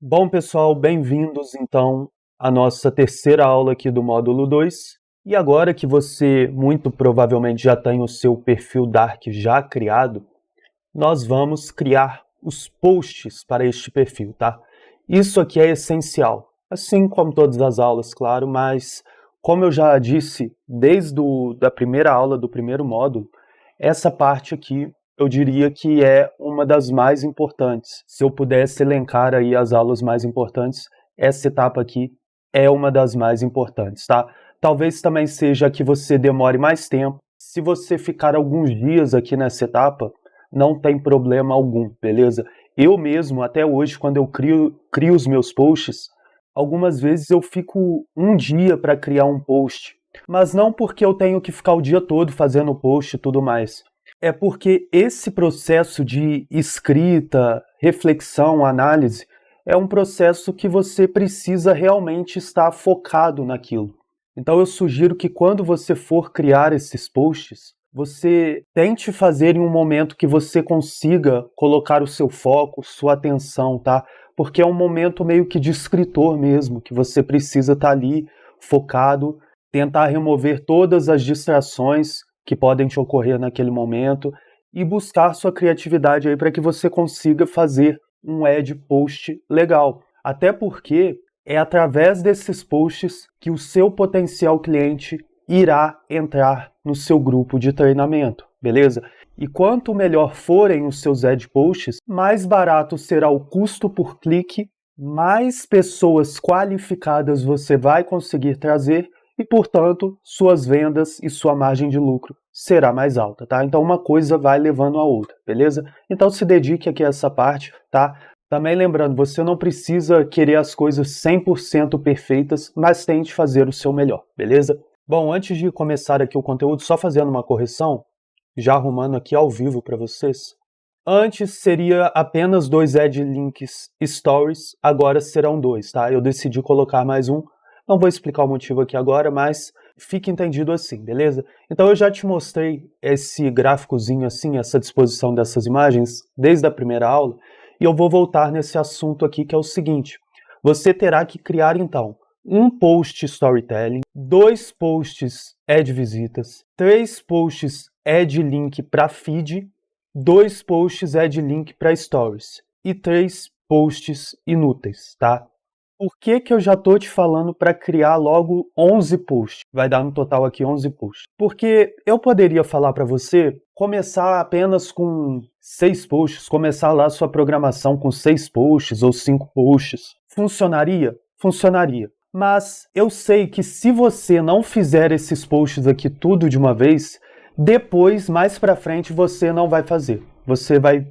Bom, pessoal, bem-vindos então à nossa terceira aula aqui do módulo 2. E agora que você muito provavelmente já tem o seu perfil Dark já criado, nós vamos criar os posts para este perfil, tá? Isso aqui é essencial, assim como todas as aulas, claro, mas como eu já disse desde a primeira aula do primeiro módulo, essa parte aqui eu diria que é uma das mais importantes. Se eu pudesse elencar aí as aulas mais importantes, essa etapa aqui é uma das mais importantes, tá? Talvez também seja a que você demore mais tempo. Se você ficar alguns dias aqui nessa etapa, não tem problema algum, beleza? Eu mesmo, até hoje, quando eu crio os meus posts, algumas vezes eu fico um dia para criar um post. Mas não porque eu tenho que ficar o dia todo fazendo post e tudo mais. É porque esse processo de escrita, reflexão, análise, é um processo que você precisa realmente estar focado naquilo. Então eu sugiro que quando você for criar esses posts, você tente fazer em um momento que você consiga colocar o seu foco, sua atenção, tá? Porque é um momento meio que de escritor mesmo, que você precisa estar ali focado, tentar remover todas as distrações que podem te ocorrer naquele momento e buscar sua criatividade aí para que você consiga fazer um ad post legal. Até porque é através desses posts que o seu potencial cliente irá entrar no seu grupo de treinamento, beleza? E quanto melhor forem os seus ad posts, mais barato será o custo por clique, mais pessoas qualificadas você vai conseguir trazer e, portanto, suas vendas e sua margem de lucro será mais alta, tá? Então uma coisa vai levando a outra, beleza? Então se dedique aqui a essa parte, tá? Também lembrando, você não precisa querer as coisas 100% perfeitas, mas tente fazer o seu melhor, beleza? Bom, antes de começar aqui o conteúdo, só fazendo uma correção, já arrumando aqui ao vivo para vocês. Antes seria apenas 2 ad links stories, agora serão 2, tá? Eu decidi colocar mais um. Não vou explicar o motivo aqui agora, mas fique entendido assim, beleza? Então eu já te mostrei esse gráficozinho assim, essa disposição dessas imagens desde a primeira aula, e eu vou voltar nesse assunto aqui que é o seguinte. Você terá que criar então um post storytelling, 2 posts ad visitas, 3 posts ad link para feed, 2 posts ad link para stories e 3 posts inúteis, tá? Por que eu já tô te falando para criar logo 11 posts? Vai dar no total aqui 11 posts. Porque eu poderia falar para você começar apenas com 6 posts, começar lá a sua programação com 6 posts ou 5 posts. Funcionaria? Funcionaria. Mas eu sei que se você não fizer esses posts aqui tudo de uma vez, depois, mais para frente, você não vai fazer. Você vai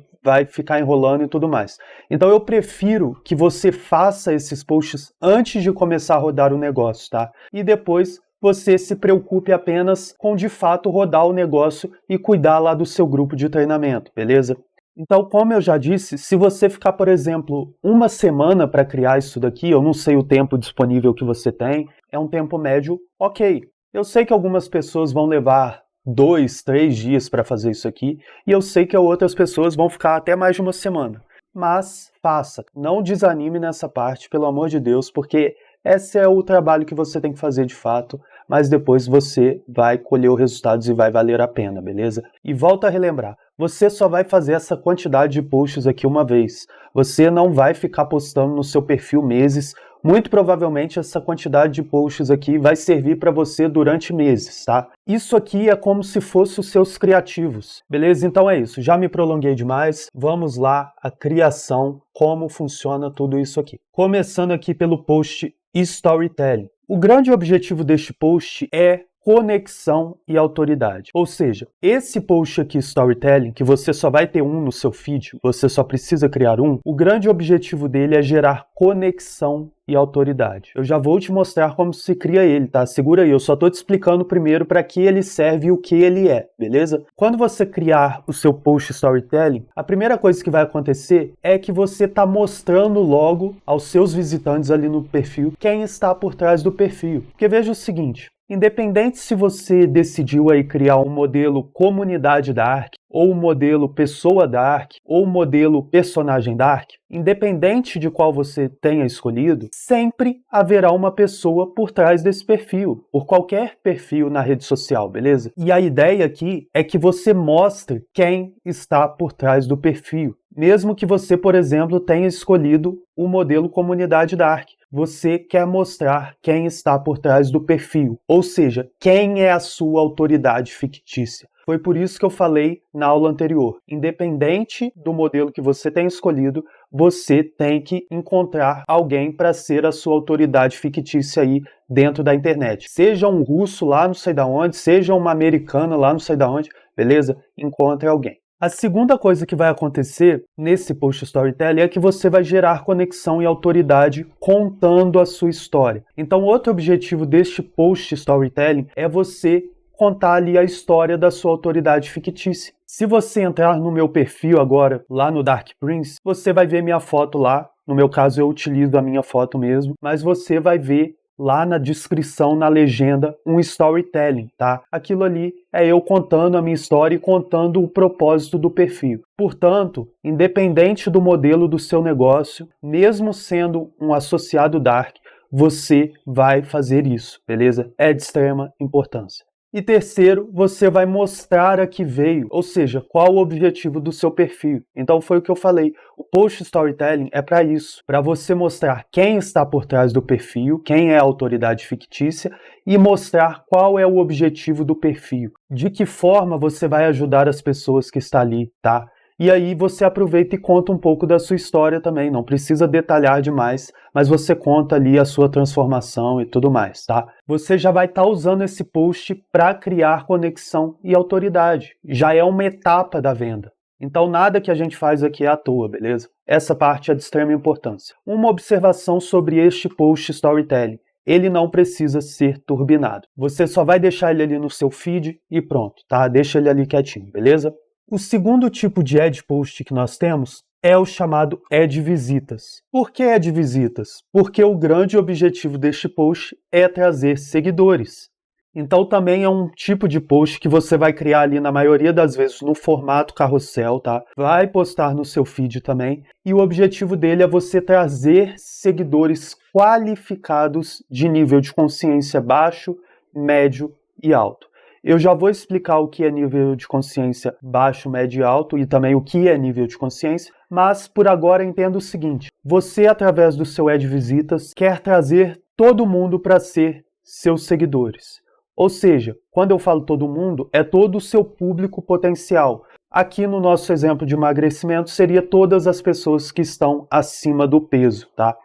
ficar enrolando e tudo mais. Então eu prefiro que você faça esses posts antes de começar a rodar o negócio, tá? E depois você se preocupe apenas com de fato rodar o negócio e cuidar lá do seu grupo de treinamento, beleza? Então, como eu já disse, se você ficar, por exemplo, uma semana para criar isso daqui, eu não sei o tempo disponível que você tem, é um tempo médio, ok. Eu sei que algumas pessoas vão levar 2, 3 dias para fazer isso aqui, e eu sei que outras pessoas vão ficar até mais de uma semana. Mas faça, não desanime nessa parte, pelo amor de Deus, porque esse é o trabalho que você tem que fazer de fato, mas depois você vai colher os resultados e vai valer a pena, beleza? E volta a relembrar, você só vai fazer essa quantidade de posts aqui uma vez. Você não vai ficar postando no seu perfil meses. Muito provavelmente essa quantidade de posts aqui vai servir para você durante meses, tá? Isso aqui é como se fosse os seus criativos, beleza? Então é isso, já me prolonguei demais, vamos lá, a criação, como funciona tudo isso aqui. Começando aqui pelo post Storytelling. O grande objetivo deste post é conexão e autoridade. Ou seja, esse post aqui, Storytelling, que você só vai ter um no seu feed, você só precisa criar um, o grande objetivo dele é gerar conexão e autoridade. Eu já vou te mostrar como se cria ele, tá? Segura aí, eu só tô te explicando primeiro para que ele serve e o que ele é, beleza? Quando você criar o seu post Storytelling, a primeira coisa que vai acontecer é que você tá mostrando logo aos seus visitantes ali no perfil quem está por trás do perfil. Porque veja o seguinte, independente se você decidiu aí criar um modelo comunidade Dark ou o modelo pessoa dark, ou o modelo personagem dark, independente de qual você tenha escolhido, sempre haverá uma pessoa por trás desse perfil, por qualquer perfil na rede social, beleza? E a ideia aqui é que você mostre quem está por trás do perfil. Mesmo que você, por exemplo, tenha escolhido o modelo comunidade dark, você quer mostrar quem está por trás do perfil, ou seja, quem é a sua autoridade fictícia. Foi por isso que eu falei na aula anterior. Independente do modelo que você tenha escolhido, você tem que encontrar alguém para ser a sua autoridade fictícia aí dentro da internet. Seja um russo lá não sei da onde, seja uma americana lá não sei da onde, beleza? Encontre alguém. A segunda coisa que vai acontecer nesse post storytelling é que você vai gerar conexão e autoridade contando a sua história. Então, outro objetivo deste post storytelling é você contar ali a história da sua autoridade fictícia. Se você entrar no meu perfil agora, lá no Dark Prince, você vai ver minha foto lá. No meu caso, eu utilizo a minha foto mesmo, mas você vai ver lá na descrição, na legenda, um storytelling, tá? Aquilo ali é eu contando a minha história e contando o propósito do perfil. Portanto, independente do modelo do seu negócio, mesmo sendo um associado dark, você vai fazer isso, beleza? É de extrema importância. E terceiro, você vai mostrar a que veio, ou seja, qual o objetivo do seu perfil. Então foi o que eu falei, o post storytelling é para isso, para você mostrar quem está por trás do perfil, quem é a autoridade fictícia e mostrar qual é o objetivo do perfil, de que forma você vai ajudar as pessoas que estão ali, tá? E aí você aproveita e conta um pouco da sua história também, não precisa detalhar demais, mas você conta ali a sua transformação e tudo mais, tá? Você já vai estar usando esse post para criar conexão e autoridade. Já é uma etapa da venda. Então nada que a gente faz aqui é à toa, beleza? Essa parte é de extrema importância. Uma observação sobre este post storytelling. Ele não precisa ser turbinado. Você só vai deixar ele ali no seu feed e pronto, tá? Deixa ele ali quietinho, beleza? O segundo tipo de ad post que nós temos é o chamado ad visitas. Por que ad visitas? Porque o grande objetivo deste post é trazer seguidores. Então também é um tipo de post que você vai criar ali na maioria das vezes no formato carrossel, tá? Vai postar no seu feed também. E o objetivo dele é você trazer seguidores qualificados de nível de consciência baixo, médio e alto. Eu já vou explicar o que é nível de consciência baixo, médio e alto e também o que é nível de consciência, mas por agora entenda o seguinte, você através do seu ad visitas quer trazer todo mundo para ser seus seguidores. Ou seja, quando eu falo todo mundo, é todo o seu público potencial. Aqui no nosso exemplo de emagrecimento seria todas as pessoas que estão acima do peso, tá?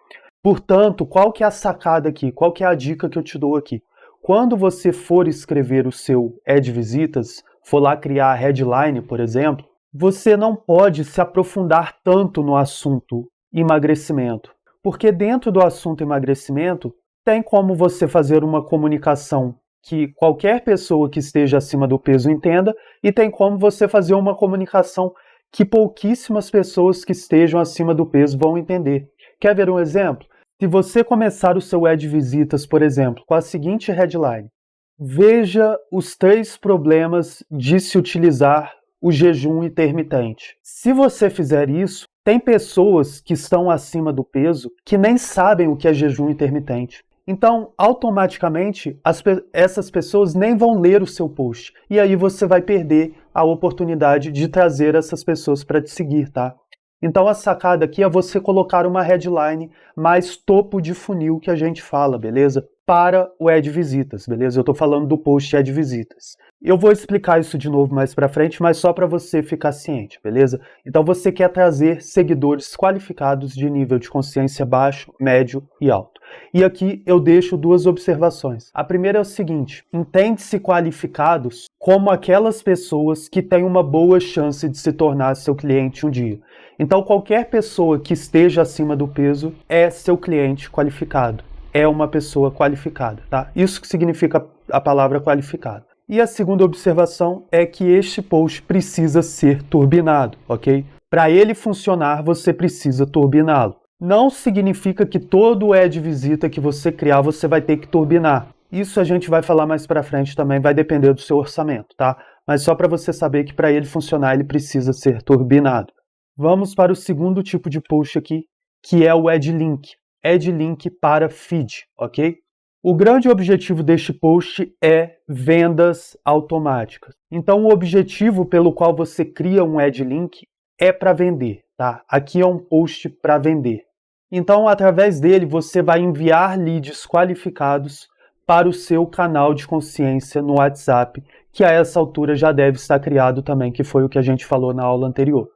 Portanto, qual que é a sacada aqui? Qual que é a dica que eu te dou aqui? Quando você for escrever o seu ad visitas, for lá criar a headline, por exemplo, você não pode se aprofundar tanto no assunto emagrecimento. Porque dentro do assunto emagrecimento, tem como você fazer uma comunicação que qualquer pessoa que esteja acima do peso entenda e tem como você fazer uma comunicação que pouquíssimas pessoas que estejam acima do peso vão entender. Quer ver um exemplo? Se você começar o seu ad visitas, por exemplo, com a seguinte headline: veja os 3 problemas de se utilizar o jejum intermitente. Se você fizer isso, tem pessoas que estão acima do peso que nem sabem o que é jejum intermitente. Então, automaticamente, essas pessoas nem vão ler o seu post. E aí você vai perder a oportunidade de trazer essas pessoas para te seguir, tá? Então a sacada aqui é você colocar uma headline mais topo de funil que a gente fala, beleza? Para o ad visitas, beleza? Eu estou falando do post ad visitas. Eu vou explicar isso de novo mais para frente, mas só para você ficar ciente, beleza? Então você quer trazer seguidores qualificados de nível de consciência baixo, médio e alto. E aqui eu deixo 2 observações. A primeira é o seguinte: entende-se qualificados como aquelas pessoas que têm uma boa chance de se tornar seu cliente um dia. Então qualquer pessoa que esteja acima do peso é seu cliente qualificado, é uma pessoa qualificada, tá? Isso que significa a palavra qualificado. E a segunda observação é que este post precisa ser turbinado, ok? Para ele funcionar, você precisa turbiná-lo. Não significa que todo ad visita que você criar, você vai ter que turbinar. Isso a gente vai falar mais para frente também, vai depender do seu orçamento, tá? mas só para você saber que para ele funcionar ele precisa ser turbinado. Vamos para o segundo tipo de post aqui, que é o Add Link. Add Link para feed, ok? O grande objetivo deste post é vendas automáticas. Então o objetivo pelo qual você cria um Add Link é para vender, tá? Aqui é um post para vender. Então, através dele, você vai enviar leads qualificados para o seu canal de consciência no WhatsApp, que a essa altura já deve estar criado também, que foi o que a gente falou na aula anterior.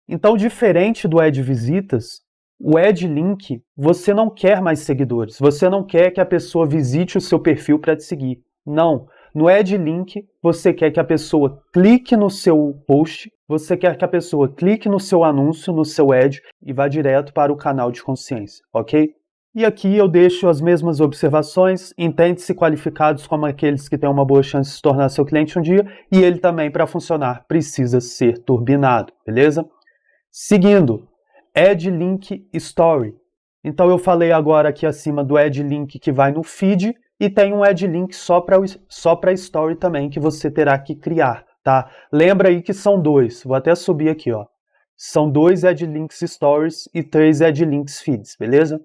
Então, diferente do Add Visitas, o Add Link, você não quer mais seguidores, você não quer que a pessoa visite o seu perfil para te seguir. Não. No Add Link, você quer que a pessoa clique no seu post, você quer que a pessoa clique no seu anúncio, no seu ad e vá direto para o canal de consciência, ok? E aqui eu deixo as mesmas observações, entende-se qualificados como aqueles que têm uma boa chance de se tornar seu cliente um dia, e ele também, para funcionar, precisa ser turbinado, beleza? Seguindo, Add Link Story. Então eu falei agora aqui acima do Add Link que vai no feed, e tem um Add Link só para Story também, que você terá que criar, tá? Lembra aí que são dois, vou até subir aqui, ó. São 2 Add Links Stories e 3 Add Links Feeds, beleza?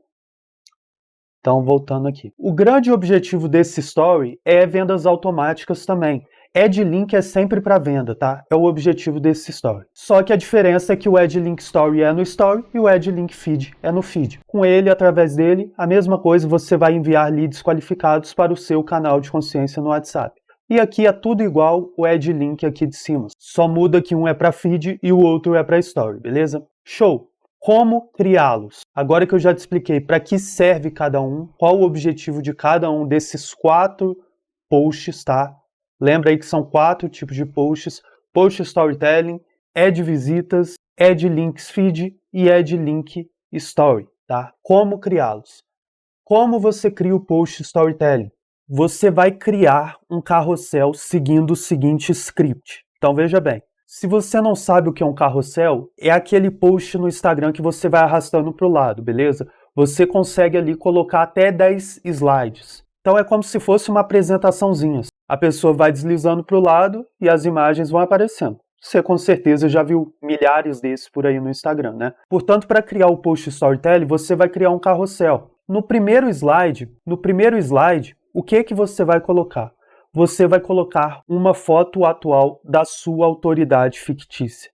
Então, voltando aqui. O grande objetivo desse Story é vendas automáticas também. Add Link é sempre para venda, tá? É o objetivo desse Story. Só que a diferença é que o Add Link Story é no Story e o Add Link Feed é no Feed. Com ele, através dele, a mesma coisa, você vai enviar leads qualificados para o seu canal de consciência no WhatsApp. E aqui é tudo igual o Add Link aqui de cima. Só muda que um é para Feed e o outro é para Story, beleza? Show! Como criá-los? Agora que eu já te expliquei para que serve cada um, qual o objetivo de cada um desses 4 posts, tá? Lembra aí que são 4 tipos de posts: Post Storytelling, Add Visitas, Add Links Feed e Add Link Story, tá? Como criá-los? Como você cria o Post Storytelling? Você vai criar um carrossel seguindo o seguinte script. Então veja bem, se você não sabe o que é um carrossel, é aquele post no Instagram que você vai arrastando para o lado, beleza? Você consegue ali colocar até 10 slides. Então é como se fosse uma apresentaçãozinha. A pessoa vai deslizando para o lado e as imagens vão aparecendo. Você com certeza já viu milhares desses por aí no Instagram, né? Portanto, para criar o Post Storytelling, você vai criar um carrossel. No primeiro slide, o que você vai colocar? Você vai colocar uma foto atual da sua autoridade fictícia.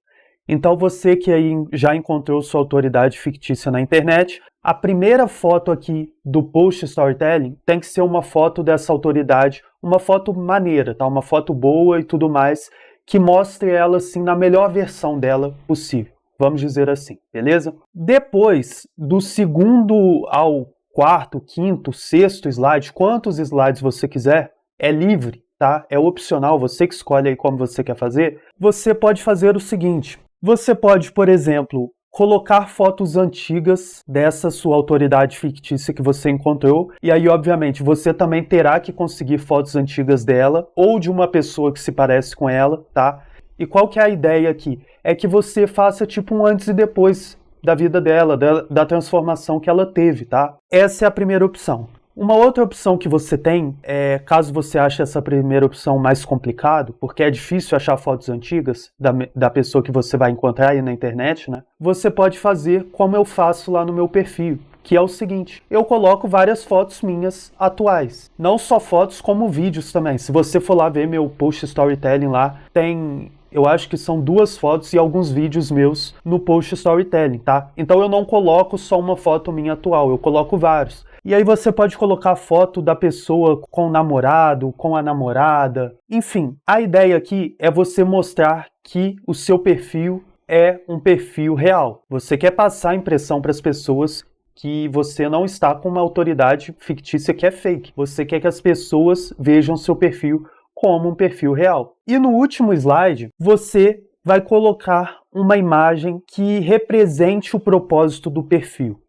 Então você que aí já encontrou sua autoridade fictícia na internet, a primeira foto aqui do Post Storytelling tem que ser uma foto dessa autoridade, uma foto maneira, tá? Uma foto boa e tudo mais, que mostre ela assim na melhor versão dela possível, vamos dizer assim, beleza? Depois, do segundo ao quarto, quinto, sexto slide, quantos slides você quiser, é livre, tá? É opcional, você que escolhe aí como você quer fazer. Você pode fazer o seguinte: você pode, por exemplo, colocar fotos antigas dessa sua autoridade fictícia que você encontrou, e aí, obviamente, você também terá que conseguir fotos antigas dela, ou de uma pessoa que se parece com ela, tá? E qual que é a ideia aqui? É que você faça tipo um antes e depois da vida dela, da transformação que ela teve, tá? Essa é a primeira opção. Uma outra opção que você tem, caso você ache essa primeira opção mais complicado, porque é difícil achar fotos antigas da pessoa que você vai encontrar aí na internet, né? Você pode fazer como eu faço lá no meu perfil, que é o seguinte: eu coloco várias fotos minhas atuais. Não só fotos, como vídeos também. Se você for lá ver meu Post Storytelling lá, tem... eu acho que são 2 fotos e alguns vídeos meus no Post Storytelling, tá? Então eu não coloco só uma foto minha atual, eu coloco vários. E aí você pode colocar foto da pessoa com o namorado, com a namorada. Enfim, a ideia aqui é você mostrar que o seu perfil é um perfil real. Você quer passar a impressão para as pessoas que você não está com uma autoridade fictícia que é fake. Você quer que as pessoas vejam seu perfil como um perfil real. E no último slide, você vai colocar uma imagem que represente o propósito do perfil.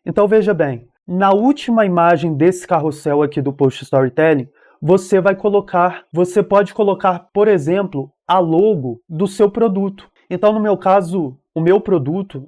Então veja bem, na última imagem desse carrossel aqui do Post Storytelling, você pode colocar, por exemplo, a logo do seu produto. Então, no meu caso, o meu produto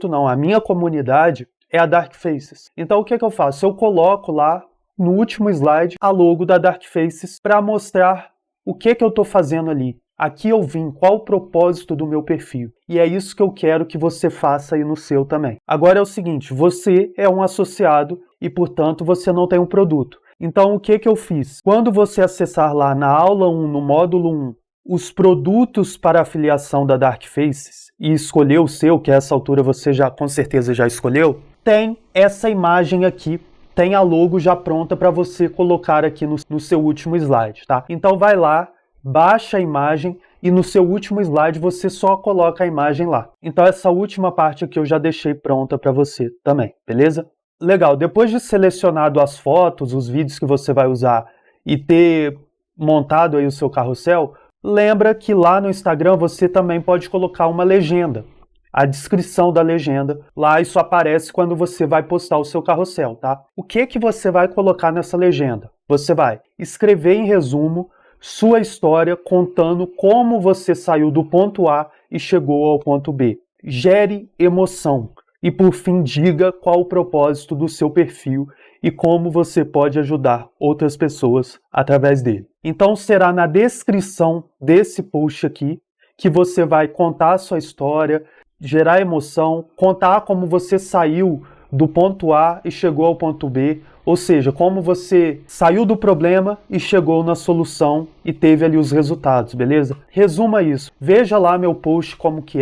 não, a minha comunidade é a Dark Faces. Então, o que eu faço? Eu coloco lá no último slide a logo da Dark Faces para mostrar o que eu estou fazendo ali? Aqui eu vim, qual o propósito do meu perfil? E é isso que eu quero que você faça aí no seu também. Agora é o seguinte, você é um associado e, portanto, você não tem um produto. Então, o que eu fiz? Quando você acessar lá na aula 1, no módulo 1, os produtos para afiliação da Dark Faces e escolher o seu, que a essa altura você já com certeza já escolheu, tem essa imagem aqui, tem a logo já pronta para você colocar aqui no seu último slide, tá? Então vai lá, baixa a imagem e no seu último slide você só coloca a imagem lá. Então essa última parte aqui eu já deixei pronta para você também, beleza? Legal, depois de selecionado as fotos, os vídeos que você vai usar e ter montado aí o seu carrossel, lembra que lá no Instagram você também pode colocar uma legenda. A descrição da legenda, lá isso aparece quando você vai postar o seu carrossel, tá? O que você vai colocar nessa legenda? Você vai escrever em resumo sua história contando como você saiu do ponto A e chegou ao ponto B. Gere emoção. E por fim, diga qual o propósito do seu perfil e como você pode ajudar outras pessoas através dele. Então será na descrição desse post aqui que você vai contar a sua história, gerar emoção, contar como você saiu do ponto A e chegou ao ponto B, ou seja, como você saiu do problema e chegou na solução e teve ali os resultados, beleza? Resuma isso, veja lá meu post como que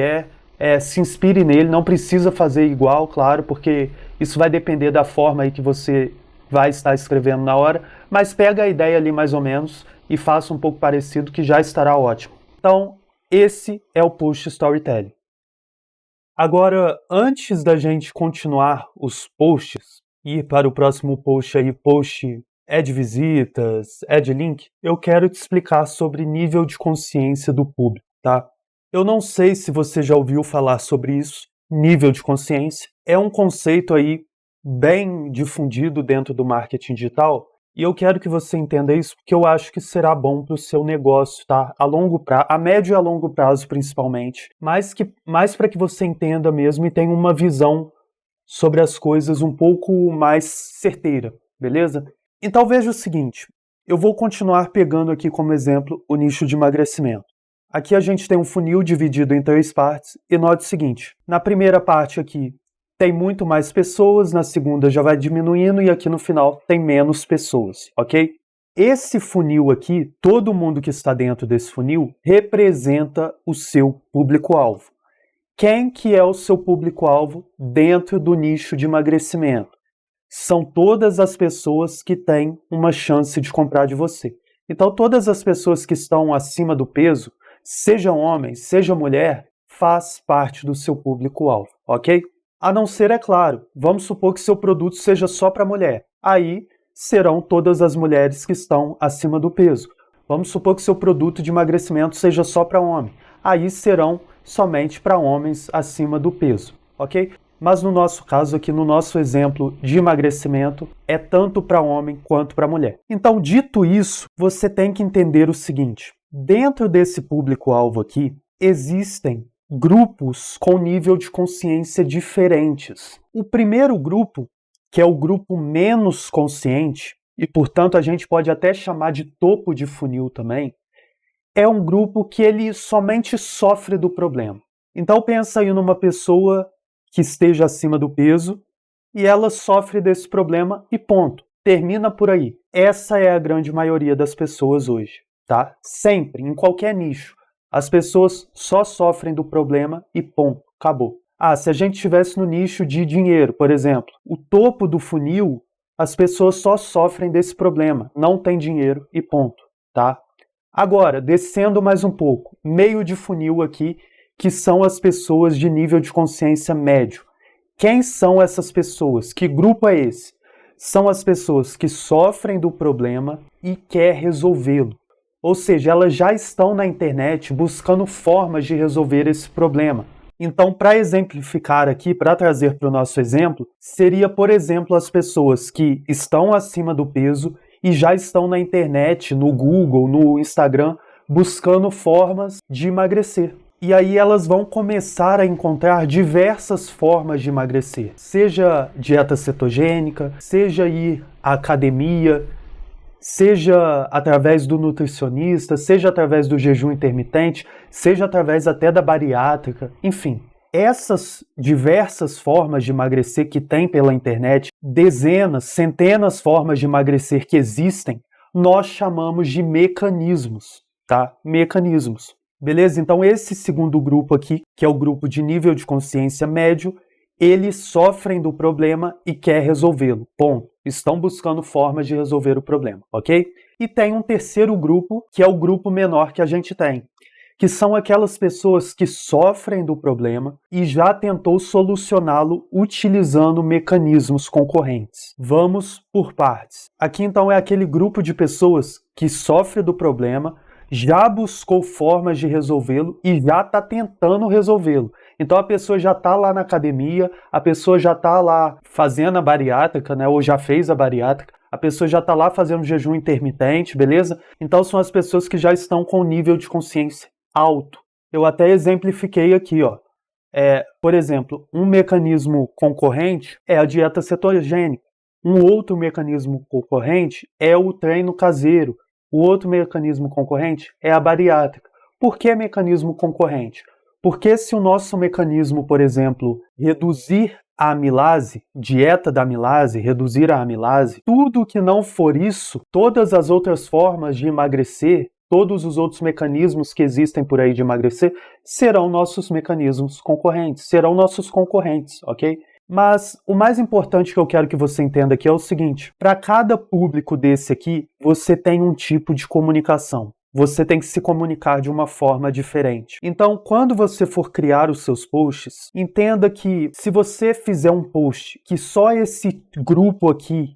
se inspire nele, não precisa fazer igual, claro, porque isso vai depender da forma aí que você vai estar escrevendo na hora, mas pega a ideia ali mais ou menos e faça um pouco parecido que já estará ótimo. Então, esse é o post storytelling. Agora, antes da gente continuar os posts, ir para o próximo post aí, post add visitas, add link, eu quero te explicar sobre nível de consciência do público, tá? Eu não sei se você já ouviu falar sobre isso, nível de consciência. É um conceito aí bem difundido dentro do marketing digital, e eu quero que você entenda isso porque eu acho que será bom para o seu negócio, tá? A longo prazo, a médio e a longo prazo principalmente, mais para que você entenda mesmo e tenha uma visão sobre as coisas um pouco mais certeira, beleza? Então veja o seguinte, eu vou continuar pegando aqui como exemplo o nicho de emagrecimento. Aqui a gente tem um funil dividido em 3 partes e note o seguinte, na primeira parte aqui tem muito mais pessoas, na segunda já vai diminuindo e aqui no final tem menos pessoas, ok? Esse funil aqui, todo mundo que está dentro desse funil representa o seu público-alvo. Quem que é o seu público-alvo dentro do nicho de emagrecimento? São todas as pessoas que têm uma chance de comprar de você. Então todas as pessoas que estão acima do peso, seja homem, seja mulher, faz parte do seu público-alvo, ok? A não ser, é claro, vamos supor que seu produto seja só para mulher. Aí serão todas as mulheres que estão acima do peso. Vamos supor que seu produto de emagrecimento seja só para homem. Aí serão somente para homens acima do peso, ok? Mas no nosso caso aqui, no nosso exemplo de emagrecimento, é tanto para homem quanto para mulher. Então, dito isso, você tem que entender o seguinte. Dentro desse público-alvo aqui, existem grupos com nível de consciência diferentes. O primeiro grupo, que é o grupo menos consciente, e portanto a gente pode até chamar de topo de funil também, é um grupo que ele somente sofre do problema. Então pensa aí numa pessoa que esteja acima do peso e ela sofre desse problema e ponto. Termina por aí. Essa é a grande maioria das pessoas hoje, tá? Sempre, em qualquer nicho. As pessoas só sofrem do problema e ponto, acabou. Se a gente estivesse no nicho de dinheiro, por exemplo, o topo do funil, as pessoas só sofrem desse problema, não tem dinheiro e ponto, tá? Agora, descendo mais um pouco, meio de funil aqui, que são as pessoas de nível de consciência médio. Quem são essas pessoas? Que grupo é esse? São as pessoas que sofrem do problema e querem resolvê-lo. Ou seja, elas já estão na internet buscando formas de resolver esse problema. Então, para exemplificar aqui, para trazer para o nosso exemplo, seria, por exemplo, as pessoas que estão acima do peso e já estão na internet, no Google, no Instagram, buscando formas de emagrecer. E aí elas vão começar a encontrar diversas formas de emagrecer. Seja dieta cetogênica, seja ir à academia, seja através do nutricionista, seja através do jejum intermitente, seja através até da bariátrica, enfim. Essas diversas formas de emagrecer que tem pela internet, dezenas, centenas de formas de emagrecer que existem, nós chamamos de mecanismos, tá? Mecanismos. Beleza? Então esse segundo grupo aqui, que é o grupo de nível de consciência médio, eles sofrem do problema e querem resolvê-lo. Ponto. Estão buscando formas de resolver o problema, ok? E tem um terceiro grupo, que é o grupo menor que a gente tem, que são aquelas pessoas que sofrem do problema e já tentou solucioná-lo utilizando mecanismos concorrentes. Vamos por partes. Aqui então é aquele grupo de pessoas que sofre do problema, já buscou formas de resolvê-lo e já está tentando resolvê-lo. Então a pessoa já está lá na academia, a pessoa já está lá fazendo a bariátrica, né, ou já fez a bariátrica, a pessoa já está lá fazendo jejum intermitente, beleza? Então são as pessoas que já estão com nível de consciência alto. Eu até exemplifiquei aqui, ó. Por exemplo, um mecanismo concorrente é a dieta cetogênica. Um outro mecanismo concorrente é o treino caseiro. O outro mecanismo concorrente é a bariátrica. Por que mecanismo concorrente? Porque se o nosso mecanismo, por exemplo, reduzir a amilase, dieta da amilase, reduzir a amilase, tudo que não for isso, todas as outras formas de emagrecer, todos os outros mecanismos que existem por aí de emagrecer, serão nossos mecanismos concorrentes, serão nossos concorrentes, ok? Mas o mais importante que eu quero que você entenda aqui é o seguinte: para cada público desse aqui, você tem um tipo de comunicação. Você tem que se comunicar de uma forma diferente. Então, quando você for criar os seus posts, entenda que se você fizer um post que só esse grupo aqui,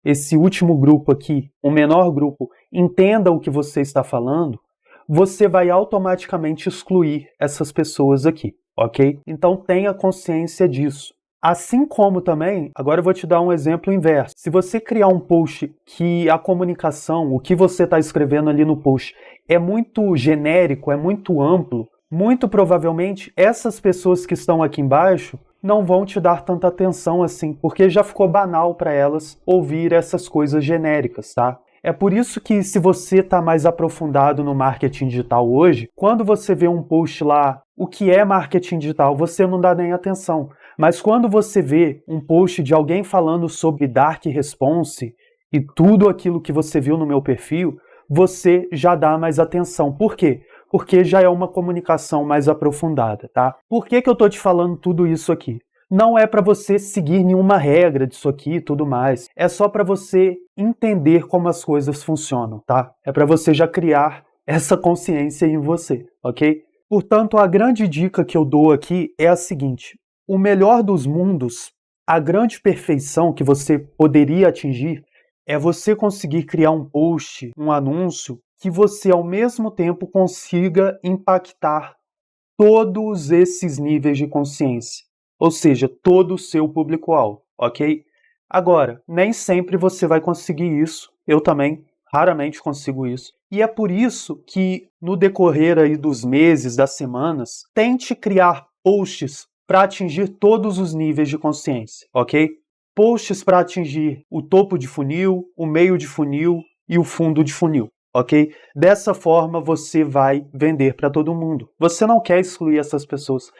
esse último grupo aqui, o menor grupo, entenda o que você está falando, você vai automaticamente excluir essas pessoas aqui, ok? Então tenha consciência disso. Assim como também, agora eu vou te dar um exemplo inverso. Se você criar um post que a comunicação, o que você está escrevendo ali no post é muito genérico, é muito amplo, muito provavelmente essas pessoas que estão aqui embaixo não vão te dar tanta atenção assim, porque já ficou banal para elas ouvir essas coisas genéricas, tá? É por isso que se você está mais aprofundado no marketing digital hoje, quando você vê um post lá, o que é marketing digital, você não dá nem atenção. Mas quando você vê um post de alguém falando sobre Dark Response e tudo aquilo que você viu no meu perfil, você já dá mais atenção. Por quê? Porque já é uma comunicação mais aprofundada, tá? Por que eu tô te falando tudo isso aqui? Não é para você seguir nenhuma regra disso aqui e tudo mais. É só para você entender como as coisas funcionam, tá? É para você já criar essa consciência em você, ok? Portanto, a grande dica que eu dou aqui é a seguinte: o melhor dos mundos, a grande perfeição que você poderia atingir é você conseguir criar um post, um anúncio, que você ao mesmo tempo consiga impactar todos esses níveis de consciência, ou seja, todo o seu público-alvo, ok? Agora, nem sempre você vai conseguir isso, eu também raramente consigo isso, e é por isso que no decorrer aí dos meses, das semanas, tente criar posts para atingir todos os níveis de consciência, ok? Posts para atingir o topo de funil, o meio de funil e o fundo de funil, ok? Dessa forma você vai vender para todo mundo. Você não quer excluir essas pessoas.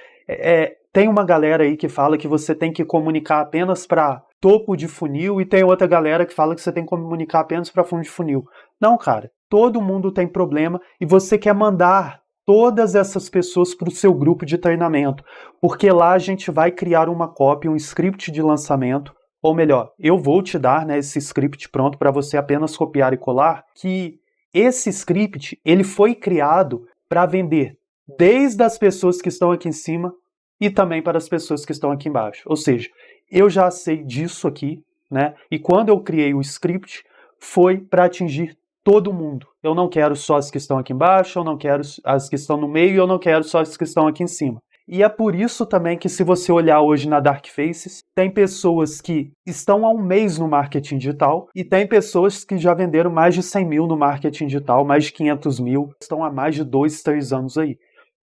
Tem uma galera aí que fala que você tem que comunicar apenas para topo de funil e tem outra galera que fala que você tem que comunicar apenas para fundo de funil. Não, cara. Todo mundo tem problema e você quer mandar todas essas pessoas para o seu grupo de treinamento, porque lá a gente vai criar uma cópia, um script de lançamento, ou melhor, eu vou te dar, né, esse script pronto para você apenas copiar e colar, que esse script ele foi criado para vender desde as pessoas que estão aqui em cima e também para as pessoas que estão aqui embaixo. Ou seja, eu já sei disso aqui, né? E quando eu criei o script, foi para atingir todo mundo. Eu não quero só as que estão aqui embaixo, eu não quero as que estão no meio, eu não quero só as que estão aqui em cima. E é por isso também que se você olhar hoje na Dark Faces, tem pessoas que estão há um mês no marketing digital e tem pessoas que já venderam mais de 100 mil no marketing digital, mais de 500 mil, estão há mais de 2, 3 anos aí.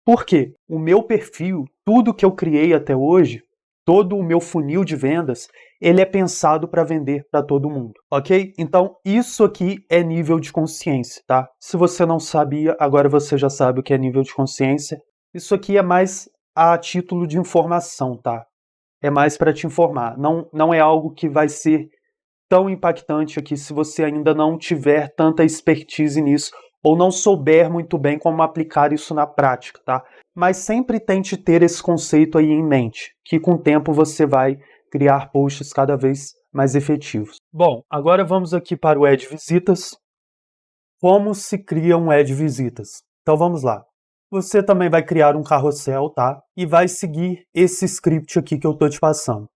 Por quê? O meu perfil, tudo que eu criei até hoje, todo o meu funil de vendas, ele é pensado para vender para todo mundo, ok? Então, isso aqui é nível de consciência, tá? Se você não sabia, agora você já sabe o que é nível de consciência. Isso aqui é mais a título de informação, tá? É mais para te informar. Não é algo que vai ser tão impactante aqui se você ainda não tiver tanta expertise nisso ou não souber muito bem como aplicar isso na prática, tá? Mas sempre tente ter esse conceito aí em mente, que com o tempo você vai criar posts cada vez mais efetivos. Bom, agora vamos aqui para o Add Visitas. Como se cria um Add Visitas? Então vamos lá. Você também vai criar um carrossel, tá? E vai seguir esse script aqui que eu tô te passando.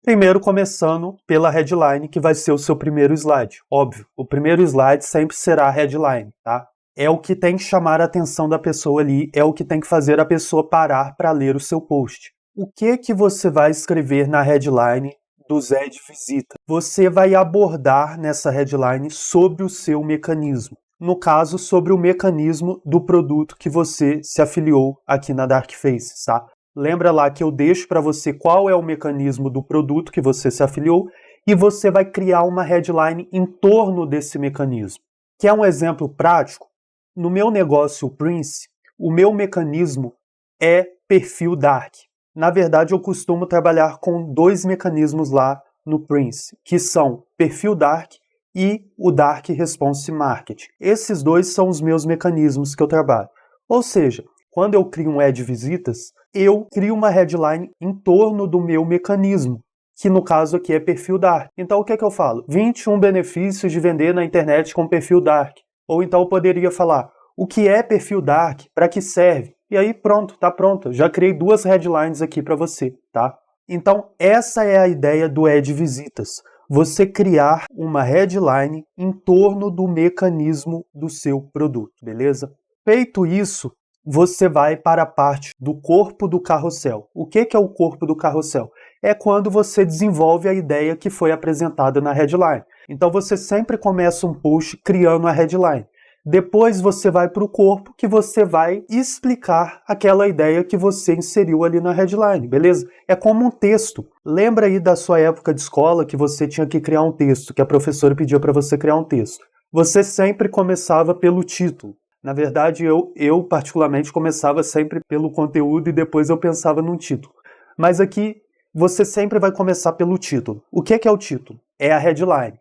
Primeiro começando pela headline, que vai ser o seu primeiro slide. Óbvio, o primeiro slide sempre será a headline, tá? É o que tem que chamar a atenção da pessoa ali, é o que tem que fazer a pessoa parar para ler o seu post. O que você vai escrever na headline do Add Visita? Você vai abordar nessa headline sobre o seu mecanismo. No caso, sobre o mecanismo do produto que você se afiliou aqui na Dark Faces, tá? Lembra lá que eu deixo para você qual é o mecanismo do produto que você se afiliou e você vai criar uma headline em torno desse mecanismo. Quer um exemplo prático? No meu negócio Prince, o meu mecanismo é perfil Dark. Na verdade, eu costumo trabalhar com 2 mecanismos lá no Prince, que são perfil Dark e o Dark Response Marketing. Esses 2 são os meus mecanismos que eu trabalho. Ou seja, quando eu crio um Add Visitas, eu crio uma headline em torno do meu mecanismo, que no caso aqui é perfil Dark. Então o que é que eu falo? 21 benefícios de vender na internet com perfil Dark. Ou então eu poderia falar, o que é perfil Dark? Para que serve? E aí pronto, tá pronto. Já criei 2 headlines aqui para você, tá? Então essa é a ideia do Add Visitas. Você criar uma headline em torno do mecanismo do seu produto, beleza? Feito isso, você vai para a parte do corpo do carrossel. O que é o corpo do carrossel? É quando você desenvolve a ideia que foi apresentada na headline. Então você sempre começa um post criando a headline. Depois você vai para o corpo que você vai explicar aquela ideia que você inseriu ali na headline, beleza? É como um texto. Lembra aí da sua época de escola que você tinha que criar um texto, que a professora pedia para você criar um texto. Você sempre começava pelo título. Na verdade, eu particularmente começava sempre pelo conteúdo e depois eu pensava num título. Mas aqui você sempre vai começar pelo título. O que é o título? É a headline.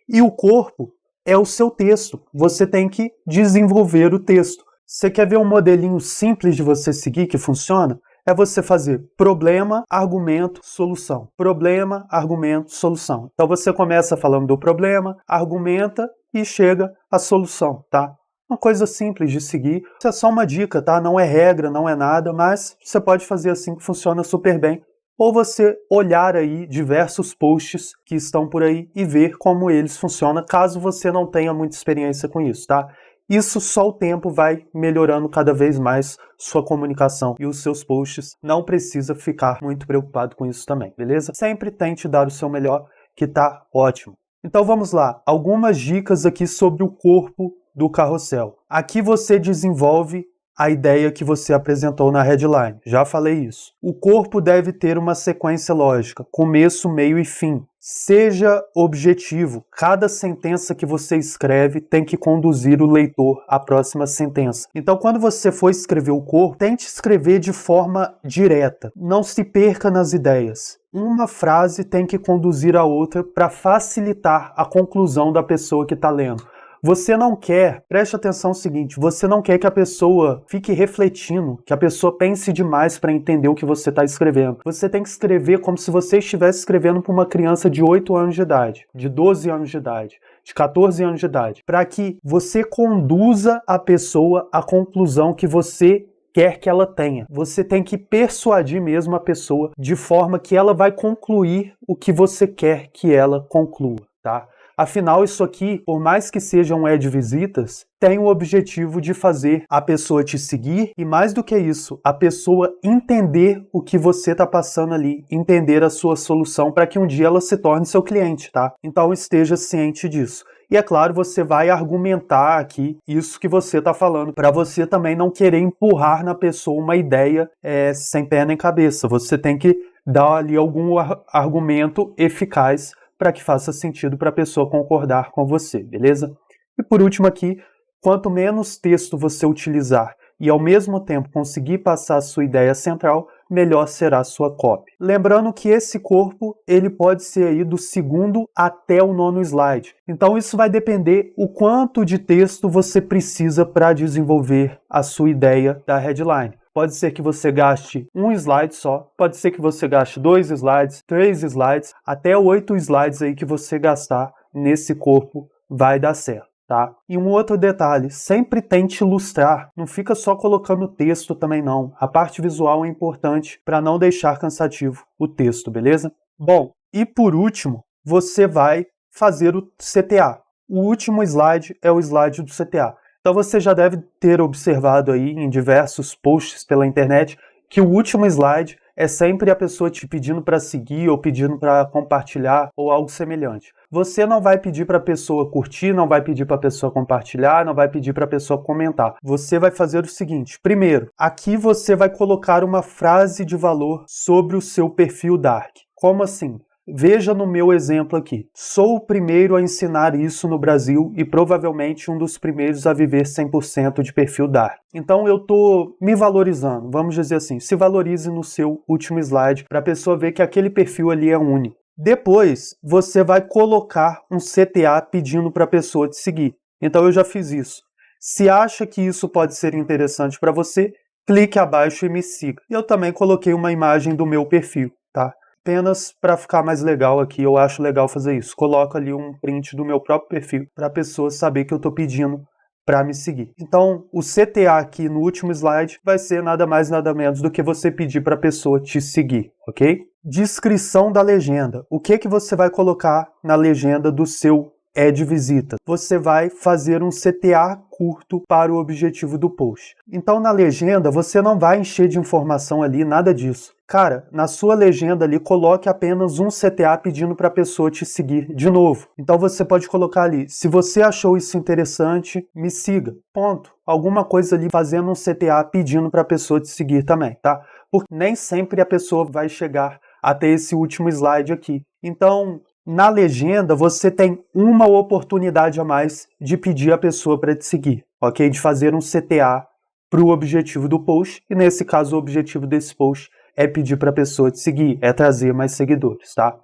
E o corpo é o seu texto. Você tem que desenvolver o texto. Você quer ver um modelinho simples de você seguir que funciona? É você fazer problema, argumento, solução. Problema, argumento, solução. Então você começa falando do problema, argumenta e chega à solução, tá? Uma coisa simples de seguir. Isso é só uma dica, tá? Não é regra, não é nada, mas você pode fazer assim que funciona super bem. Ou você olhar aí diversos posts que estão por aí e ver como eles funcionam, caso você não tenha muita experiência com isso, tá? Isso só o tempo vai melhorando cada vez mais sua comunicação e os seus posts. Não precisa ficar muito preocupado com isso também, beleza? Sempre tente dar o seu melhor, que tá ótimo. Então vamos lá, algumas dicas aqui sobre o corpo do carrossel. Aqui você desenvolve a ideia que você apresentou na headline. Já falei isso. O corpo deve ter uma sequência lógica, começo, meio e fim. Seja objetivo. Cada sentença que você escreve tem que conduzir o leitor à próxima sentença. Então, quando você for escrever o corpo, tente escrever de forma direta. Não se perca nas ideias. Uma frase tem que conduzir a outra para facilitar a conclusão da pessoa que está lendo. Você não quer, preste atenção no seguinte, você não quer que a pessoa fique refletindo, que a pessoa pense demais para entender o que você está escrevendo. Você tem que escrever como se você estivesse escrevendo para uma criança de 8 anos de idade, de 12 anos de idade, de 14 anos de idade, para que você conduza a pessoa à conclusão que você quer que ela tenha. Você tem que persuadir mesmo a pessoa de forma que ela vai concluir o que você quer que ela conclua, tá? Afinal, isso aqui, por mais que seja um Add Visitas, tem o objetivo de fazer a pessoa te seguir e, mais do que isso, a pessoa entender o que você está passando ali, entender a sua solução para que um dia ela se torne seu cliente, tá? Então esteja ciente disso. E é claro, você vai argumentar aqui isso que você está falando, para você também não querer empurrar na pessoa uma ideia sem pé nem cabeça. Você tem que dar ali algum argumento eficaz para que faça sentido para a pessoa concordar com você, beleza? E por último aqui, quanto menos texto você utilizar e ao mesmo tempo conseguir passar a sua ideia central, melhor será a sua copy. Lembrando que esse corpo ele pode ser aí do 2º até o 9º slide. Então isso vai depender o quanto de texto você precisa para desenvolver a sua ideia da headline. Pode ser que você gaste um slide só, pode ser que você gaste 2 slides, 3 slides, até 8 slides aí que você gastar nesse corpo vai dar certo. Tá? E um outro detalhe, sempre tente ilustrar, não fica só colocando texto também não. A parte visual é importante para não deixar cansativo o texto, beleza? Bom, e por último, você vai fazer o CTA. O último slide é o slide do CTA. Então você já deve ter observado aí em diversos posts pela internet que o último slide é sempre a pessoa te pedindo para seguir ou pedindo para compartilhar ou algo semelhante. Você não vai pedir para a pessoa curtir, não vai pedir para a pessoa compartilhar, não vai pedir para a pessoa comentar. Você vai fazer o seguinte: primeiro, aqui você vai colocar uma frase de valor sobre o seu perfil Dark. Como assim? Veja no meu exemplo aqui. Sou o primeiro a ensinar isso no Brasil e provavelmente um dos primeiros a viver 100% de perfil Dark. Então eu estou me valorizando, vamos dizer assim. Se valorize no seu último slide para a pessoa ver que aquele perfil ali é único. Depois, você vai colocar um CTA pedindo para a pessoa te seguir. Então eu já fiz isso. Se acha que isso pode ser interessante para você, clique abaixo e me siga. Eu também coloquei uma imagem do meu perfil, tá? Apenas para ficar mais legal aqui, eu acho legal fazer isso. Coloco ali um print do meu próprio perfil para a pessoa saber que eu estou pedindo para me seguir. Então, o CTA aqui no último slide vai ser nada mais nada menos do que você pedir para a pessoa te seguir, ok? Descrição da legenda. O que você vai colocar na legenda do seu Add Visita? Você vai fazer um CTA curto para o objetivo do post. Então, na legenda, você não vai encher de informação ali, nada disso. Cara, na sua legenda ali, coloque apenas um CTA pedindo para a pessoa te seguir de novo. Então você pode colocar ali, se você achou isso interessante, me siga. Ponto. Alguma coisa ali fazendo um CTA pedindo para a pessoa te seguir também, tá? Porque nem sempre a pessoa vai chegar até esse último slide aqui. Então, na legenda, você tem uma oportunidade a mais de pedir a pessoa para te seguir, ok? De fazer um CTA para o objetivo do post. E nesse caso, o objetivo desse post é pedir para a pessoa te seguir, é trazer mais seguidores, tá?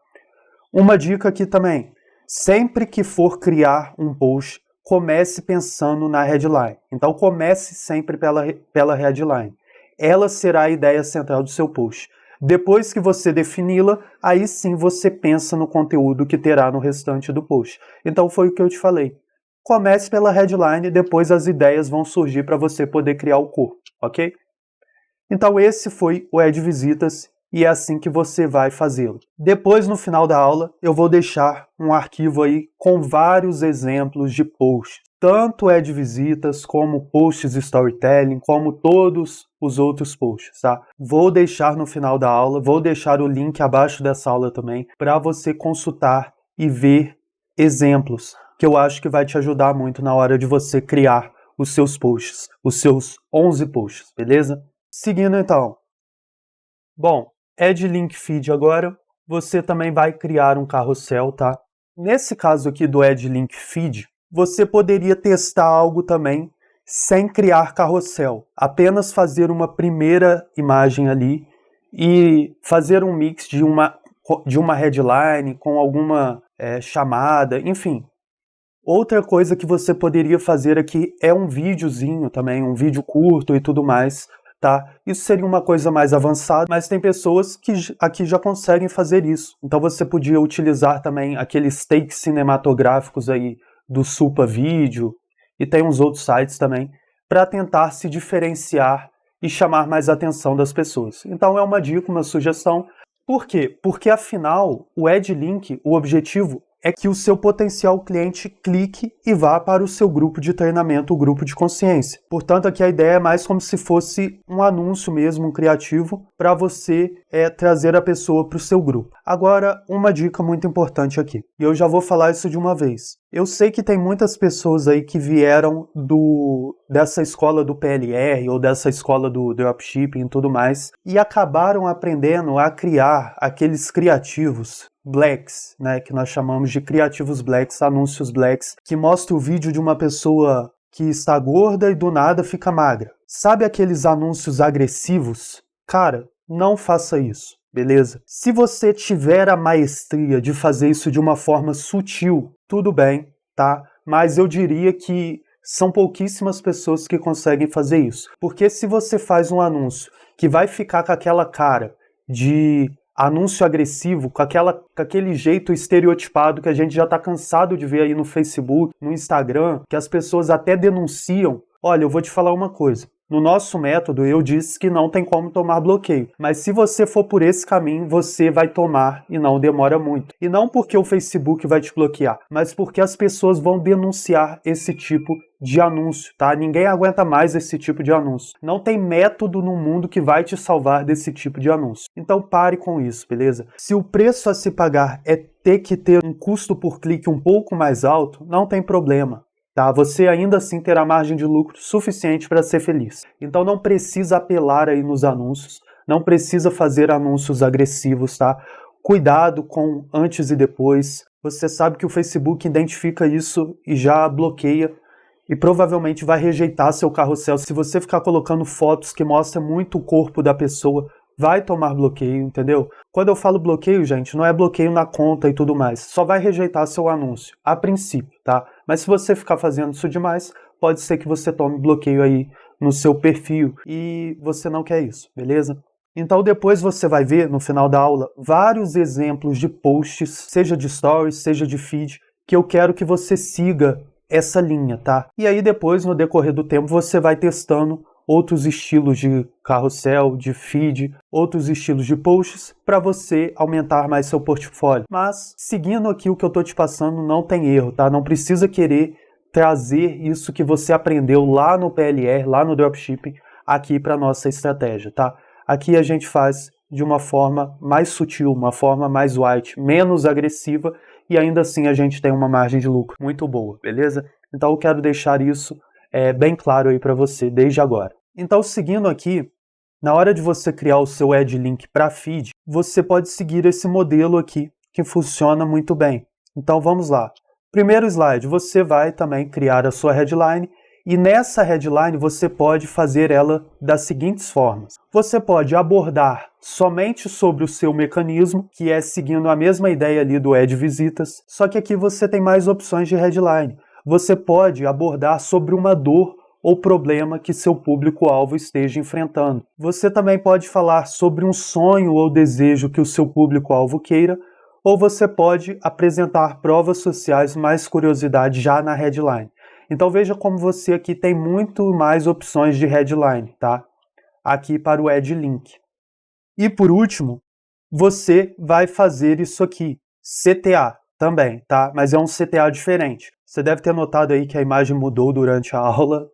Uma dica aqui também, sempre que for criar um post, comece pensando na headline. Então comece sempre pela headline. Ela será a ideia central do seu post. Depois que você defini-la, aí sim você pensa no conteúdo que terá no restante do post. Então foi o que eu te falei. Comece pela headline e depois as ideias vão surgir para você poder criar o corpo, ok? Então esse foi o Add Visitas e é assim que você vai fazê-lo. Depois, no final da aula, eu vou deixar um arquivo aí com vários exemplos de posts. Tanto Add Visitas, como posts Storytelling, como todos os outros posts, tá? Vou deixar no final da aula, vou deixar o link abaixo dessa aula também, para você consultar e ver exemplos, que eu acho que vai te ajudar muito na hora de você criar os seus posts, os seus 11 posts, beleza? Seguindo então. Bom, Add Link Feed agora, você também vai criar um carrossel, tá? Nesse caso aqui do Add Link Feed, você poderia testar algo também sem criar carrossel. Apenas fazer uma primeira imagem ali e fazer um mix de uma headline com alguma chamada, enfim. Outra coisa que você poderia fazer aqui é um videozinho também, um vídeo curto e tudo mais, tá? Isso seria uma coisa mais avançada, mas tem pessoas que aqui já conseguem fazer isso. Então você podia utilizar também aqueles takes cinematográficos aí do Supa Vídeo e tem uns outros sites também para tentar se diferenciar e chamar mais a atenção das pessoas. Então é uma dica, uma sugestão. Por quê? Porque afinal o Add Link, o objetivo é que o seu potencial cliente clique e vá para o seu grupo de treinamento, o grupo de consciência. Portanto, aqui a ideia é mais como se fosse um anúncio mesmo, um criativo, para você trazer a pessoa para o seu grupo. Agora, uma dica muito importante aqui, e eu já vou falar isso de uma vez. Eu sei que tem muitas pessoas aí que vieram dessa escola do PLR ou dessa escola do dropshipping e tudo mais, e acabaram aprendendo a criar aqueles criativos blacks, né, que nós chamamos de criativos blacks, anúncios blacks, que mostra o vídeo de uma pessoa que está gorda e do nada fica magra. Sabe aqueles anúncios agressivos? Cara, não faça isso, beleza? Se você tiver a maestria de fazer isso de uma forma sutil, tudo bem, tá? Mas eu diria que são pouquíssimas pessoas que conseguem fazer isso. Porque se você faz um anúncio que vai ficar com aquela cara de anúncio agressivo, com aquele jeito estereotipado que a gente já está cansado de ver aí no Facebook, no Instagram, que as pessoas até denunciam. Olha, eu vou te falar uma coisa. No nosso método, eu disse que não tem como tomar bloqueio. Mas se você for por esse caminho, você vai tomar e não demora muito. E não porque o Facebook vai te bloquear, mas porque as pessoas vão denunciar esse tipo de anúncio, tá? Ninguém aguenta mais esse tipo de anúncio. Não tem método no mundo que vai te salvar desse tipo de anúncio. Então pare com isso, beleza? Se o preço a se pagar é ter que ter um custo por clique um pouco mais alto, não tem problema. Tá? Você ainda assim terá margem de lucro suficiente para ser feliz. Então não precisa apelar aí nos anúncios, não precisa fazer anúncios agressivos, tá? Cuidado com antes e depois. Você sabe que o Facebook identifica isso e já bloqueia e provavelmente vai rejeitar seu carrossel. Se você ficar colocando fotos que mostram muito o corpo da pessoa, vai tomar bloqueio, entendeu? Quando eu falo bloqueio, gente, não é bloqueio na conta e tudo mais. Só vai rejeitar seu anúncio, a princípio, tá? Mas se você ficar fazendo isso demais, pode ser que você tome bloqueio aí no seu perfil e você não quer isso, beleza? Então depois você vai ver, no final da aula, vários exemplos de posts, seja de stories, seja de feed, que eu quero que você siga essa linha, tá? E aí depois, no decorrer do tempo, você vai testando outros estilos de carrossel, de feed, outros estilos de posts para você aumentar mais seu portfólio. Mas, seguindo aqui o que eu estou te passando, não tem erro, tá? Não precisa querer trazer isso que você aprendeu lá no PLR, lá no dropshipping, aqui para nossa estratégia, tá? Aqui a gente faz de uma forma mais sutil, uma forma mais white, menos agressiva, e ainda assim a gente tem uma margem de lucro muito boa, beleza? Então eu quero deixar isso bem claro aí para você desde agora. Então, seguindo aqui, na hora de você criar o seu ad link para feed, você pode seguir esse modelo aqui, que funciona muito bem. Então, vamos lá. Primeiro slide, você vai também criar a sua headline, e nessa headline você pode fazer ela das seguintes formas. Você pode abordar somente sobre o seu mecanismo, que é seguindo a mesma ideia ali do Ad Visitas, só que aqui você tem mais opções de headline. Você pode abordar sobre uma dor ou problema que seu público-alvo esteja enfrentando. Você também pode falar sobre um sonho ou desejo que o seu público-alvo queira, ou você pode apresentar provas sociais mais curiosidade já na headline. Então veja como você aqui tem muito mais opções de headline, tá? Aqui para o Ad Link. E por último, você vai fazer isso aqui, CTA também, tá? Mas é um CTA diferente. Você deve ter notado aí que a imagem mudou durante a aula,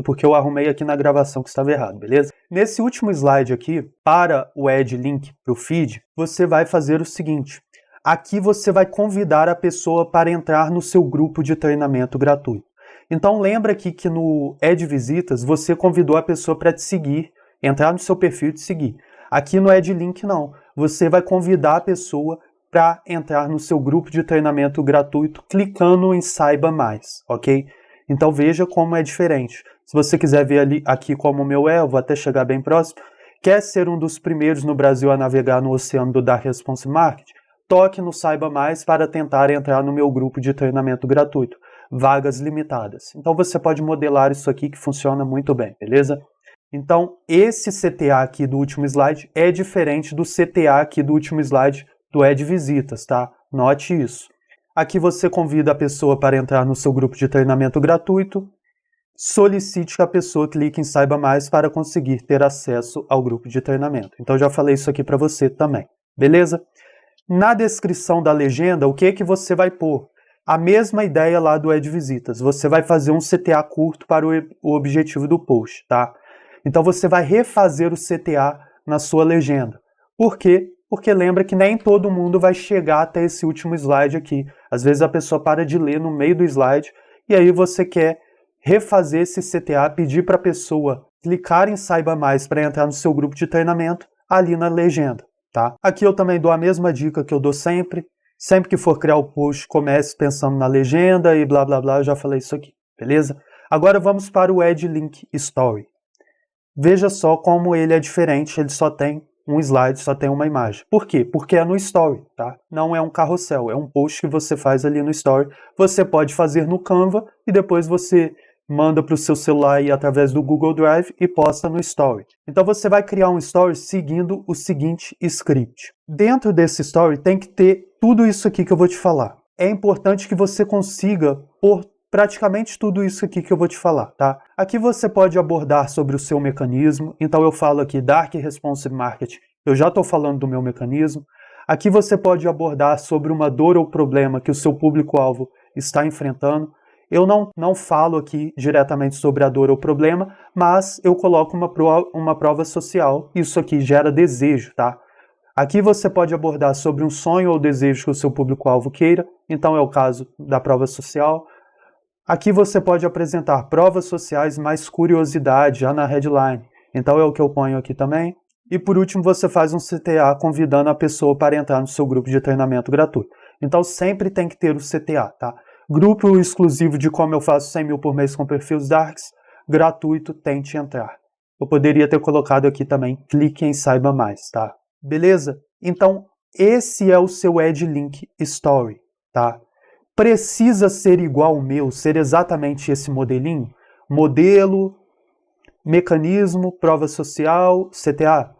porque eu arrumei aqui na gravação que estava errado, beleza? Nesse último slide aqui, para o Ad Link para o feed, você vai fazer o seguinte. Aqui você vai convidar a pessoa para entrar no seu grupo de treinamento gratuito. Então lembra aqui que no Ad Visitas você convidou a pessoa para te seguir, entrar no seu perfil e te seguir. Aqui no Ad Link não. Você vai convidar a pessoa para entrar no seu grupo de treinamento gratuito clicando em Saiba Mais, ok? Então veja como é diferente. Se você quiser ver ali, aqui como o meu eu vou até chegar bem próximo, quer ser um dos primeiros no Brasil a navegar no oceano do Dark Response Marketing? Toque no Saiba Mais para tentar entrar no meu grupo de treinamento gratuito. Vagas limitadas. Então você pode modelar isso aqui que funciona muito bem, beleza? Então esse CTA aqui do último slide é diferente do CTA aqui do último slide do Ad Visitas, tá? Note isso. Aqui você convida a pessoa para entrar no seu grupo de treinamento gratuito. Solicite que a pessoa clique em Saiba Mais para conseguir ter acesso ao grupo de treinamento. Então já falei isso aqui para você também, beleza? Na descrição da legenda, o que você vai pôr? A mesma ideia lá do Add Visitas. Você vai fazer um CTA curto para o objetivo do post, tá? Então você vai refazer o CTA na sua legenda. Por quê? Porque lembra que nem todo mundo vai chegar até esse último slide aqui. Às vezes a pessoa para de ler no meio do slide e aí você quer refazer esse CTA, pedir para a pessoa clicar em Saiba Mais para entrar no seu grupo de treinamento ali na legenda, tá? Aqui eu também dou a mesma dica que eu dou sempre. Sempre que for criar o post, comece pensando na legenda e blá blá blá, eu já falei isso aqui, beleza? Agora vamos para o Add Link Story. Veja só como ele é diferente, ele só tem um slide, só tem uma imagem. Por quê? Porque é no Story, tá? Não é um carrossel, é um post que você faz ali no Story. Você pode fazer no Canva e depois você manda para o seu celular aí através do Google Drive e posta no Story. Então você vai criar um Story seguindo o seguinte script. Dentro desse Story tem que ter tudo isso aqui que eu vou te falar. É importante que você consiga pôr praticamente tudo isso aqui que eu vou te falar, tá? Aqui você pode abordar sobre o seu mecanismo, então eu falo aqui Dark Responsive Marketing, eu já estou falando do meu mecanismo. Aqui você pode abordar sobre uma dor ou problema que o seu público-alvo está enfrentando. Eu não falo aqui diretamente sobre a dor ou problema, mas eu coloco uma prova social, isso aqui gera desejo, tá? Aqui você pode abordar sobre um sonho ou desejo que o seu público-alvo queira, então é o caso da prova social. Aqui você pode apresentar provas sociais mais curiosidade, já na headline. Então é o que eu ponho aqui também. E por último você faz um CTA convidando a pessoa para entrar no seu grupo de treinamento gratuito. Então sempre tem que ter o CTA, tá? Grupo exclusivo de como eu faço 100 mil por mês com perfis Darks, gratuito, tente entrar. Eu poderia ter colocado aqui também, clique em Saiba Mais, tá? Beleza? Então esse é o seu Add Link Story, tá? Precisa ser igual ao meu, ser exatamente esse modelinho? Modelo, mecanismo, prova social, CTA?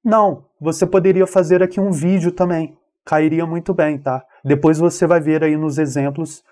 Não, você poderia fazer aqui um vídeo também, cairia muito bem, tá? Depois você vai ver aí nos exemplos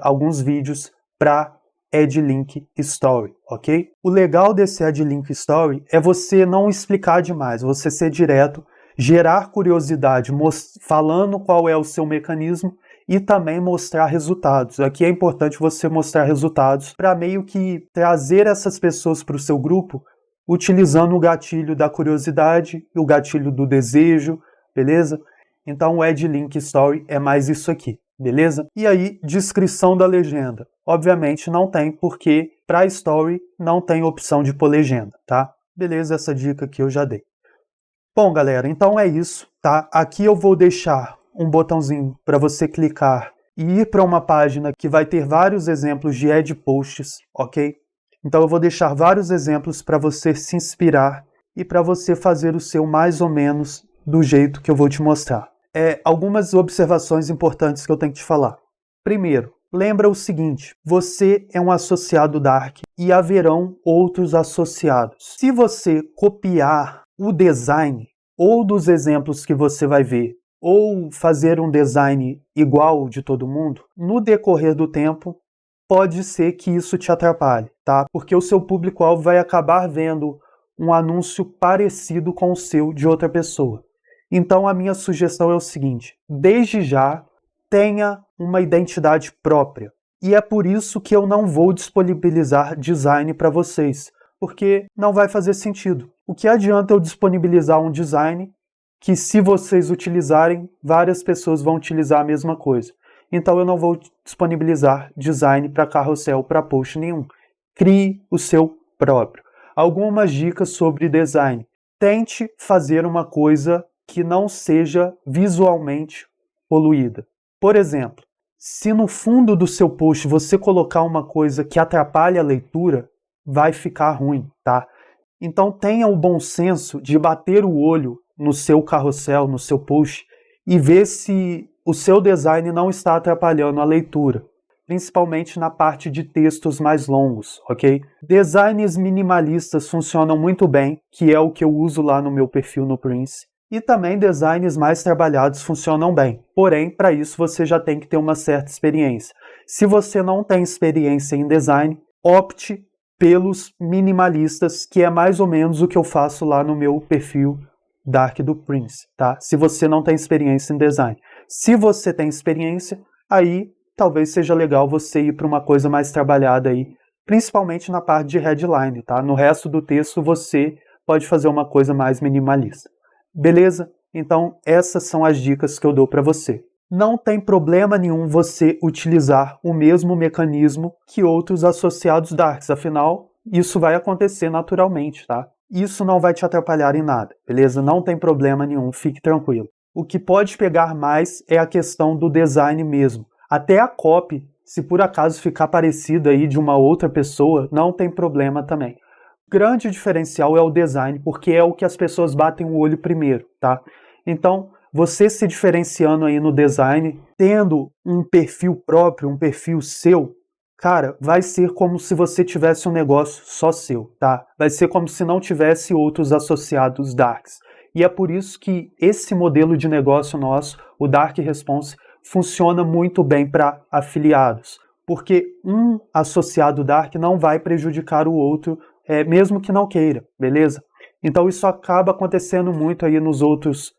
alguns vídeos para Add Link Story, ok? O legal desse Add Link Story é você não explicar demais, você ser direto, gerar curiosidade, falando qual é o seu mecanismo e também mostrar resultados. Aqui é importante você mostrar resultados para meio que trazer essas pessoas para o seu grupo utilizando o gatilho da curiosidade e o gatilho do desejo, beleza? Então o Add Link Story é mais isso aqui, beleza? E aí, descrição da legenda. Obviamente não tem, porque para Story não tem opção de pôr legenda, tá? Beleza, essa dica que eu já dei. Bom, galera, então é isso, tá? Aqui eu vou deixar um botãozinho para você clicar e ir para uma página que vai ter vários exemplos de ad posts, ok? Então eu vou deixar vários exemplos para você se inspirar e para você fazer o seu mais ou menos do jeito que eu vou te mostrar. Algumas observações importantes que eu tenho que te falar. Primeiro, lembra o seguinte, você é um associado Dark e haverão outros associados. Se você copiar o design ou dos exemplos que você vai ver, ou fazer um design igual de todo mundo, no decorrer do tempo, pode ser que isso te atrapalhe, tá? Porque o seu público-alvo vai acabar vendo um anúncio parecido com o seu de outra pessoa. Então a minha sugestão é o seguinte, desde já, tenha uma identidade própria. E é por isso que eu não vou disponibilizar design para vocês, porque não vai fazer sentido. O que adianta eu disponibilizar um design que, se vocês utilizarem, várias pessoas vão utilizar a mesma coisa. Então eu não vou disponibilizar design para carrossel, para post nenhum. Crie o seu próprio. Algumas dicas sobre design. Tente fazer uma coisa que não seja visualmente poluída. Por exemplo, se no fundo do seu post você colocar uma coisa que atrapalha a leitura, vai ficar ruim, tá? Então tenha o bom senso de bater o olho no seu carrossel, no seu post, e ver se o seu design não está atrapalhando a leitura, principalmente na parte de textos mais longos, ok? Designs minimalistas funcionam muito bem, que é o que eu uso lá no meu perfil no Prince, e também designs mais trabalhados funcionam bem, porém, para isso você já tem que ter uma certa experiência. Se você não tem experiência em design, opte pelos minimalistas, que é mais ou menos o que eu faço lá no meu perfil Dark do Prince, tá? Se você não tem experiência em design. Se você tem experiência, aí talvez seja legal você ir para uma coisa mais trabalhada aí, principalmente na parte de headline, tá? No resto do texto você pode fazer uma coisa mais minimalista. Beleza? Então essas são as dicas que eu dou para você. Não tem problema nenhum você utilizar o mesmo mecanismo que outros associados darks, afinal, isso vai acontecer naturalmente, tá? Isso não vai te atrapalhar em nada, beleza? Não tem problema nenhum, fique tranquilo. O que pode pegar mais é a questão do design mesmo. Até a copy, se por acaso ficar parecida aí de uma outra pessoa, não tem problema também. O grande diferencial é o design, porque é o que as pessoas batem o olho primeiro, tá? Então, você se diferenciando aí no design, tendo um perfil próprio, um perfil seu, cara, vai ser como se você tivesse um negócio só seu, tá? Vai ser como se não tivesse outros associados darks. E é por isso que esse modelo de negócio nosso, o Dark Response, funciona muito bem para afiliados. Porque um associado dark não vai prejudicar o outro, mesmo que não queira, beleza? Então isso acaba acontecendo muito aí nos outros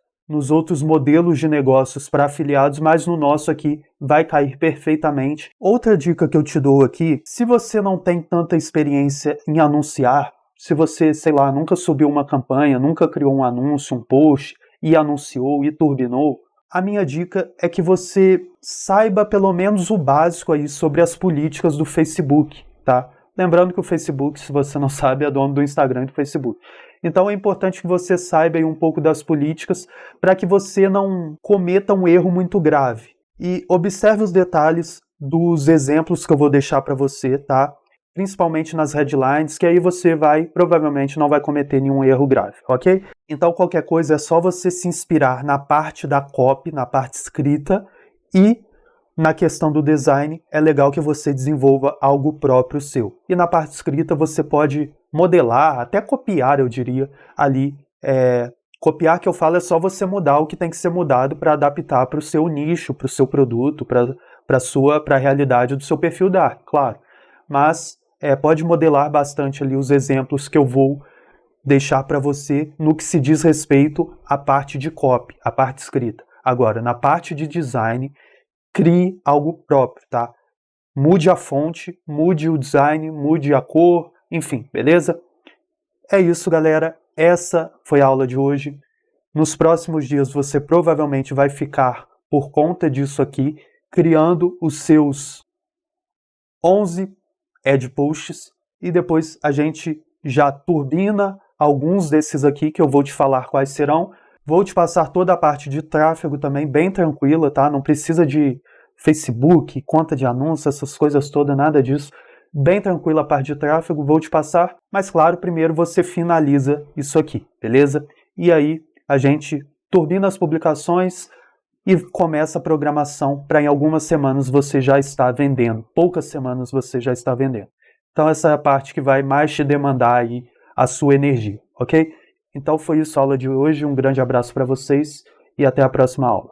modelos de negócios para afiliados, mas no nosso aqui vai cair perfeitamente. Outra dica que eu te dou aqui, se você não tem tanta experiência em anunciar, se você, sei lá, nunca subiu uma campanha, nunca criou um anúncio, um post, e anunciou, e turbinou, a minha dica é que você saiba pelo menos o básico aí sobre as políticas do Facebook, tá? Lembrando que o Facebook, se você não sabe, é dono do Instagram e do Facebook. Então é importante que você saiba aí um pouco das políticas para que você não cometa um erro muito grave. E observe os detalhes dos exemplos que eu vou deixar para você, tá? Principalmente nas headlines, que aí você provavelmente não vai cometer nenhum erro grave, ok? Então qualquer coisa é só você se inspirar na parte da copy, na parte escrita, e na questão do design, é legal que você desenvolva algo próprio seu. E na parte escrita você pode modelar, até copiar, eu diria, ali. Copiar que eu falo é só você mudar o que tem que ser mudado para adaptar para o seu nicho, para o seu produto, para a realidade do seu perfil dark, claro. Mas pode modelar bastante ali os exemplos que eu vou deixar para você no que se diz respeito à parte de copy, à parte escrita. Agora, na parte de design, crie algo próprio, tá? Mude a fonte, mude o design, mude a cor, enfim, beleza? É isso, galera. Essa foi a aula de hoje. Nos próximos dias você provavelmente vai ficar por conta disso aqui, criando os seus 11 ad posts e depois a gente já turbina alguns desses aqui que eu vou te falar quais serão. Vou te passar toda a parte de tráfego também, bem tranquila, tá? Não precisa de Facebook, conta de anúncio, essas coisas todas, nada disso. Bem tranquila a parte de tráfego, vou te passar. Mas claro, primeiro você finaliza isso aqui, beleza? E aí a gente turbina as publicações e começa a programação para em algumas semanas você já estar vendendo. Poucas semanas você já está vendendo. Então essa é a parte que vai mais te demandar aí a sua energia, ok? Então foi isso a aula de hoje, um grande abraço para vocês e até a próxima aula.